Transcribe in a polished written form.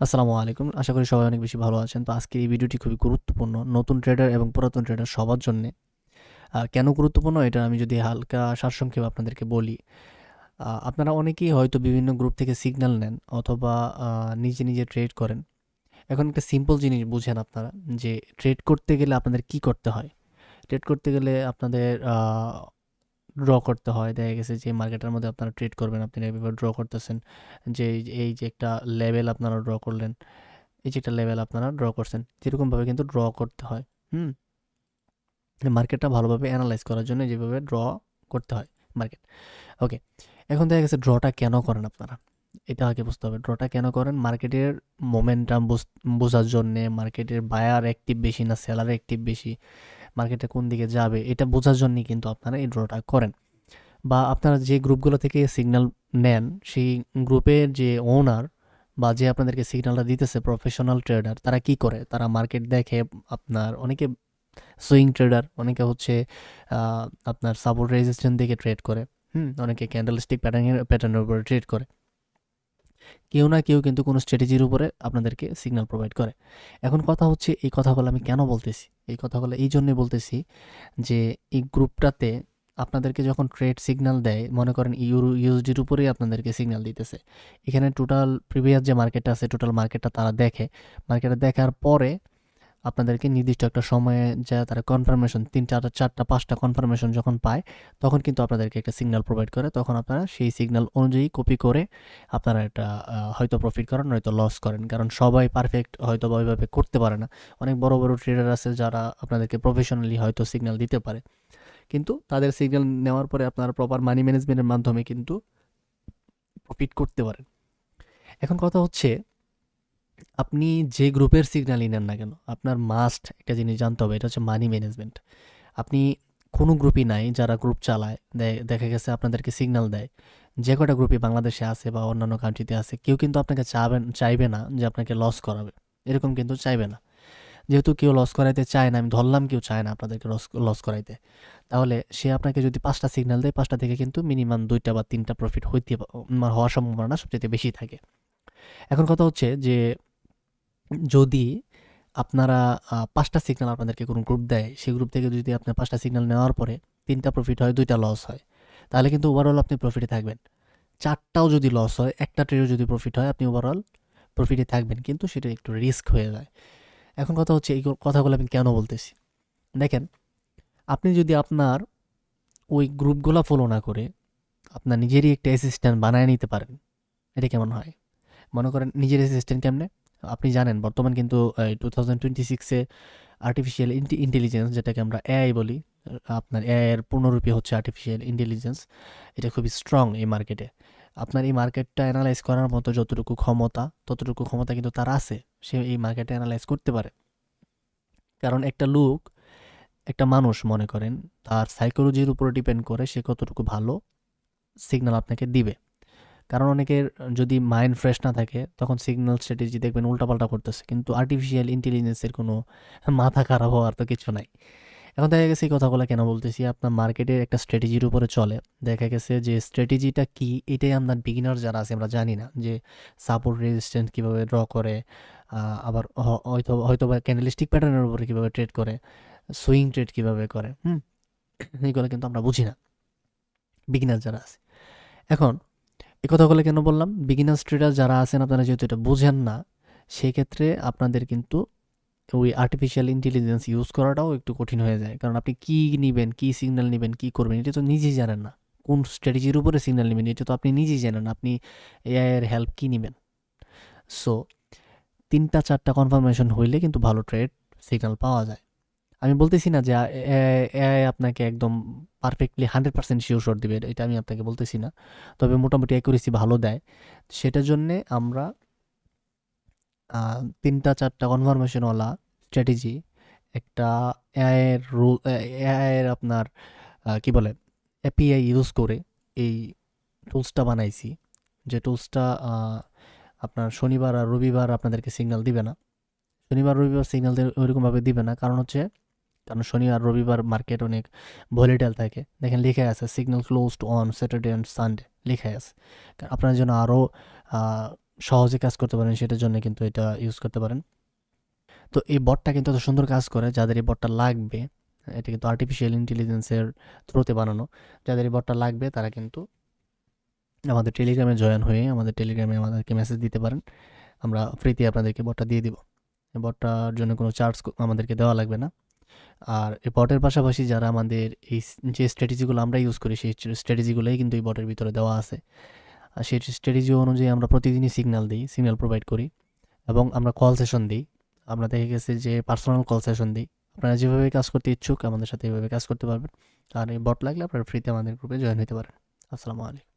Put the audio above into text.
আসসালামু আলাইকুম। আশা করি সবাই অনেক বেশি ভালো আছেন। তো আজকের এই ভিডিওটি খুবই গুরুত্বপূর্ণ। নতুন ট্রেডার এবং পুরাতন ট্রেডার সবার জন্যে। কেন গুরুত্বপূর্ণ এটা আমি যদি হালকা সারসংক্ষেপে আপনাদেরকে বলি। আপনারা অনেকেই হয়তো বিভিন্ন গ্রুপ থেকে সিগন্যাল নেন অথবা নিজে ট্রেড করেন। এখন একটা সিম্পল জিনিস বুঝেন আপনারা যে ট্রেড করতে গেলে আপনাদের কি করতে হয়? ট্রেড করতে গেলে আপনাদের ড্র করতে হয়। দেখা গেছে যে মার্কেটের মধ্যে আপনারা ট্রেড করবেন, আপনি এভাবে ড্র করতেছেন যে এই যে একটা লেভেল আপনারা ড্র করলেন। এই যে একটা লেভেল আপনারা ড্র করছেন, যেরকমভাবে কিন্তু ড্র করতে হয়। হুম? মার্কেটটা ভালোভাবে অ্যানালাইজ করার জন্য যেভাবে ড্র করতে হয় মার্কেট। ওকে। এখন দেখা গেছে ড্রটা কেন করেন আপনারা? এটা আগে বুঝতে হবে। ড্রটা কেন করেন? মার্কেটের মোমেন্টাম বোঝার জন্যে, মার্কেটের বায়ার অ্যাক্টিভ বেশি না সেলার অ্যাক্টিভ বেশি, মার্কেটটা কোন দিকে যাবে এটা বোঝার জন্যই কিন্তু আপনারা এই ড্রটা করেন। বা আপনারা যে গ্রুপগুলো থেকে সিগন্যাল নেন, সেই গ্রুপের যে ওনার বা যে আপনাদেরকে সিগন্যালটা দিতেছে প্রফেশনাল ট্রেডার, তারা কি করে? তারা মার্কেট দেখে। আপনার অনেকে সুইং ট্রেডার, অনেকে হচ্ছে আপনার সাপোর্ট রেজিস্ট্যান্স দেখে ট্রেড করে। অনেকে ক্যান্ডেলস্টিক প্যাটার্নের উপরে ট্রেড করে। কেউ না কেউ কিন্তু কোনো স্ট্র্যাটেজির উপরে আপনাদেরকে সিগন্যাল প্রোভাইড করে। এখন কথা হচ্ছে এই কথাগুলো আমি কেন বলতেছি? এই কথাগুলো এই জন্যই বলতেছি যে এই গ্রুপটাতে আপনাদেরকে যখন ট্রেড সিগন্যাল দেয়, মনে করেন ইউএসডির উপরেই আপনাদেরকে সিগন্যাল দিতেছে। এখানে টোটাল প্রিভিয়াস যে মার্কেটটা আছে, টোটাল মার্কেটটা তারা দেখে। মার্কেটটা দেখার পরে আপনাদেরকে নির্দিষ্ট একটা সময়ে যা তারা কনফার্মেশন ৩, ৪, ৪টা ৫টা কনফার্মেশন যখন পায়, তখন কিন্তু আপনাদেরকে একটা সিগন্যাল প্রোভাইড করে। তখন আপনারা সেই সিগন্যাল অনুযায়ী কপি করে আপনারা এটা হয়তো প্রফিট করেন, নয়তো লস করেন। কারণ সবাই পারফেক্ট হয়তো বা ওইভাবে করতে পারে না। অনেক বড় ট্রেডার আছে যারা আপনাদেরকে প্রফেশনালি হয়তো সিগন্যাল দিতে পারে। কিন্তু তাদের সিগন্যাল নেওয়ার পরে আপনারা প্রপার মানি ম্যানেজমেন্টের মাধ্যমে কিন্তু প্রফিট করতে পারেন। এখন কথা হচ্ছে, আপনি যে গ্রুপের সিগন্যালই নেন না কেন, আপনার মাস্ট একটা জিনিস জানতে হবে, এটা হচ্ছে মানি ম্যানেজমেন্ট। আপনি কোনো গ্রুপই নাই যারা গ্রুপ চালায়, দেখা গেছে আপনাদেরকে সিগন্যাল দেয়। যে কটা গ্রুপই বাংলাদেশে আছে বা অন্যান্য কান্ট্রিতে আছে, কেউ কিন্তু আপনাকে চাইবে না যে আপনাকে লস করাবে। এরকম কিন্তু চাইবে না। যেহেতু কেউ লস করাইতে চায় না, আমি ধরলাম কেউ চায় না আপনাদেরকে লস লস করাইতে, তাহলে সে আপনাকে যদি 5টা সিগন্যাল দেয়, 5টা থেকে কিন্তু মিনিমাম 2টা বা 3টা প্রফিট হওয়ার সম্ভাবনা সবচেয়ে বেশি থাকে। এখন কথা হচ্ছে যে যদি আপনারা ৫টা সিগন্যাল আপনাদেরকে কোনো গ্রুপ দেয়, সেই গ্রুপ থেকে যদি আপনার 5টা সিগন্যাল নেওয়ার পরে 3টা প্রফিট হয়, 2টা লস হয়, তাহলে কিন্তু ওভারঅল আপনি প্রফিটে থাকবেন। 4টাও যদি লস হয়, একটা ট্রেডও যদি প্রফিট হয়, আপনি ওভারঅল প্রফিটে থাকবেন। কিন্তু সেটা একটু রিস্ক হয়ে যায়। এখন কথা হচ্ছে এই কথাগুলো আমি কেন বলতেছি? দেখেন, আপনি যদি আপনার ওই গ্রুপগুলা ফলো না করে আপনার নিজেরই একটা অ্যাসিস্ট্যান্ট বানায় নিতে পারেন, এটা কেমন হয়? মনে করেন নিজের অ্যাসিস্ট্যান্ট কেমনে? আপনি জানেন বর্তমান কিন্তু 2026-এ আর্টিফিশিয়াল ইন্টেলিজেন্স, যেটাকে আমরা এআই বলি, আপনার এআই এর পূর্ণরূপী হচ্ছে আর্টিফিশিয়াল ইন্টেলিজেন্স। এটা খুবই স্ট্রং এই মার্কেটে। আপনার এই মার্কেটটা অ্যানালাইজ করার মতো যতটুকু ক্ষমতা, ততটুকু ক্ষমতা কিন্তু তার আছে। সে এই মার্কেটে অ্যানালাইজ করতে পারে। কারণ একটা লোক, একটা মানুষ মনে করেন, তার সাইকোলজির উপর ডিপেন্ড করে সে কতটুকু ভালো সিগন্যাল আপনাকে দিবে। কারণ অনেকের যদি মাইন্ড ফ্রেশ না থাকে, তখন সিগন্যাল স্ট্র্যাটেজি দেখবেন উল্টাপাল্টা করতেছে। কিন্তু আর্টিফিশিয়াল ইন্টেলিজেন্সের কোনো মাথা খারাপ হওয়ার তো কিছু নাই। এখন দেখা গেছে এই কথাগুলো কেন বলতেছি, আপনার মার্কেটের একটা স্ট্র্যাটেজির উপরে চলে। দেখা গেছে যে স্ট্র্যাটেজিটা কি, এটাই আমরা বিগিনার যারা আছে আমরা জানি না যে সাপোর্ট রেজিস্ট্যান্স কীভাবে ড্র করে, আবার হয়তো বা ক্যান্ডেলস্টিক প্যাটার্নের উপরে কীভাবে ট্রেড করে, সুইং ট্রেড কীভাবে করে। এইগুলো কিন্তু আমরা বুঝি না, বিগিনার যারা আছে। এখন এই কথাগুলো কেন বললাম? বিগিনার্স ট্রেডার যারা আছেন, আপনারা যেহেতু এটা বুঝেন না, সেক্ষেত্রে আপনাদের কিন্তু ওই আর্টিফিশিয়াল ইন্টেলিজেন্স ইউজ করাটাও একটু কঠিন হয়ে যায়। কারণ আপনি কি নিবেন, কি সিগন্যাল নিবেন, কি করবেন, এটা তো নিজেই জানেন না। কোন স্ট্র্যাটেজির উপরে সিগন্যাল নিবেন, এটা তো আপনি নিজেই জানেন না। আপনি এআই এর হেল্প কি নিবেন? সো ৩টা ৪টা কনফার্মেশন হইলে কিন্তু ভালো ট্রেড সিগন্যাল পাওয়া যায়। আমি বলতেছি না যে এআই আপনাকে একদম পারফেক্টলি 100% শিওর শট দিবে, এটা আমি আপনাকে বলতেছি না। তবে মোটামুটি অ্যাকুরেসি ভালো দেয়। সেটার জন্যে আমরা ৩টা ৪টা কনফার্মেশনওয়ালা স্ট্র্যাটেজি, একটা এআই এর এআই এর আপনার কি বলে, এপিআই ইউজ করে এই টুলসটা বানাইছি। যে টুলসটা আপনার শনিবার আর রবিবার আপনাদেরকে সিগন্যাল দিবে না। শনিবার রবিবার সিগন্যাল ওইরকমভাবে দিবে না। কারণ শনি আর রবিবার মার্কেট অনেক ভলিটাইল থাকে। দেখেন লেখা আছে signal closed on Saturday and Sunday লেখা আছে। আপনার জন্য আরও সহজে কাজ করতে পারেন সেটার জন্য কিন্তু এটা ইউজ করতে পারেন। তো এই বটটা কিন্তু এত সুন্দর কাজ করে, যাদের এই বটটা লাগবে, এটা কিন্তু আর্টিফিশিয়াল ইন্টেলিজেন্সের থ্রুতে বানানো, যাদের এই বটটা লাগবে তারা কিন্তু আমাদের টেলিগ্রামে জয়েন হয়ে আমাদের টেলিগ্রামে আমাদেরকে মেসেজ দিতে পারেন, আমরা ফ্রিতে আপনাদেরকে বটটা দিয়ে দিব। এই বটটার জন্য কোনো চার্জ আমাদেরকে দেওয়া লাগবে না। আর এই বটের পাশাপাশি যারা আমাদের এই যে স্ট্র্যাটেজিগুলো আমরা ইউজ করি সেই স্ট্র্যাটেজিগুলোই কিন্তু এই বটের ভিতরে দেওয়া আছে। আর সেই স্ট্র্যাটেজি অনুযায়ী আমরা প্রতিদিনই সিগন্যাল প্রোভাইড করি এবং আমরা কল সেশন দিই। আমরা দেখে গেছি যে পার্সোনাল কল সেশন দিই। আপনারা যেভাবে কাজ করতে ইচ্ছুক আমাদের সাথে এভাবে কাজ করতে পারবেন। আর এই বট লাগলে আপনারা ফ্রিতে আমাদের গ্রুপে জয়েন হতে পারেন। আসসালামু আলাইকুম।